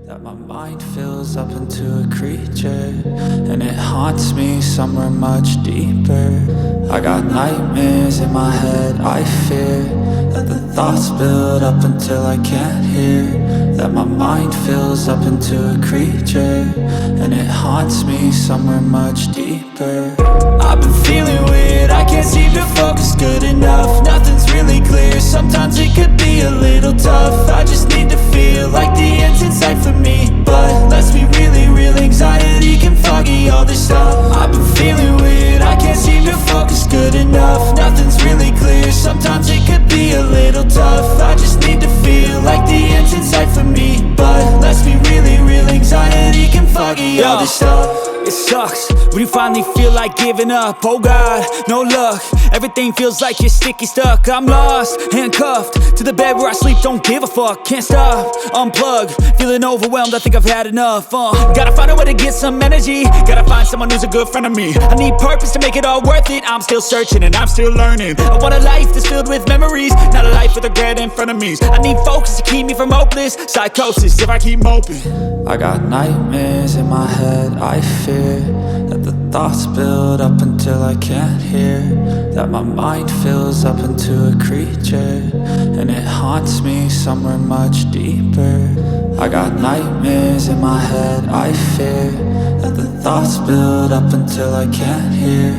that my mind fills up into a creature, and it haunts me somewhere much deeper. I got nightmares in my head, I fear that the thoughts build up until I can't hear, that my mind fills up into a creature, and it haunts me somewhere much deeper. I've been feeling weird, I can't seem to focus good enough. Nothing's really clear, sometimes it could be a little tough. I just need to feel like the end's in sight for me, but let's be really real, anxiety can foggy all this stuff. I've been feeling weird, I can't seem to focus good enough. Nothing's really clear, sometimes it could be a little tough. I just need to feel like the end's in sight for me, but let's be really real, anxiety can foggy all this stuff. It sucks when you finally feel like giving up. Oh God, no luck. Everything feels like you're sticky stuck. I'm lost, handcuffed to the bed where I sleep. Don't give a fuck, can't stop. Unplug, feeling overwhelmed. I think I've had enough. Gotta find a way to get some energy. Gotta find someone who's a good friend of me. I need purpose to make it all worth it. I'm still searching and I'm still learning. I want a life that's filled with memories, not a life with regret and frenemies. I need focus to keep me from hopeless psychosis if I keep moping. I got nightmares in my head, I fear that the thoughts build up until I can't hear, that my mind fills up into a creature, and it haunts me somewhere much deeper. I got nightmares in my head, I fear that the thoughts build up until I can't hear,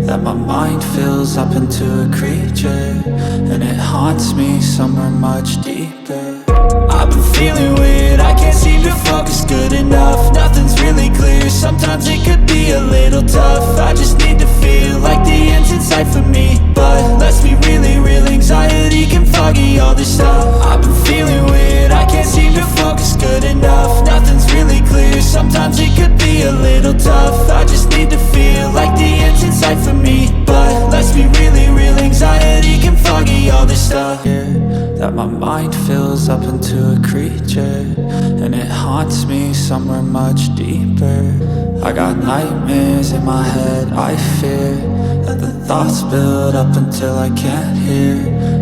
that my mind fills up into a creature, and it haunts me somewhere much deeper. I've been feeling weird, I can't seem to focus good enough. Nothing's really clear, sometimes it could be a little tough. I just need to feel like the end's in sight for me, but let's be really real, anxiety can foggy all this stuff. I've been feeling weird, I can't seem to focus good enough. Nothing's really clear, sometimes it could be a little tough. I just need to feel like the end's in sight for me, but let's be really real, anxiety can foggy all this stuff. That my mind fills up into a creature, and it haunts me somewhere much deeper. I got nightmares in my head, I fear that the thoughts build up until I can't hear,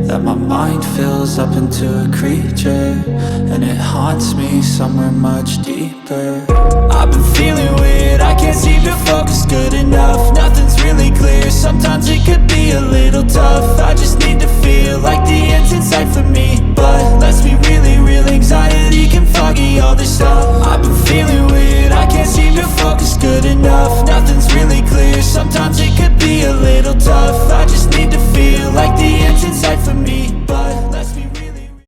that my mind fills up into a creature, and it haunts me somewhere much deeper. I've been feeling weird, I can't seem to focus good enough. Nothing's really clear, sometimes it could be a little tough. I just need to feel like the end's in sight for me, but let's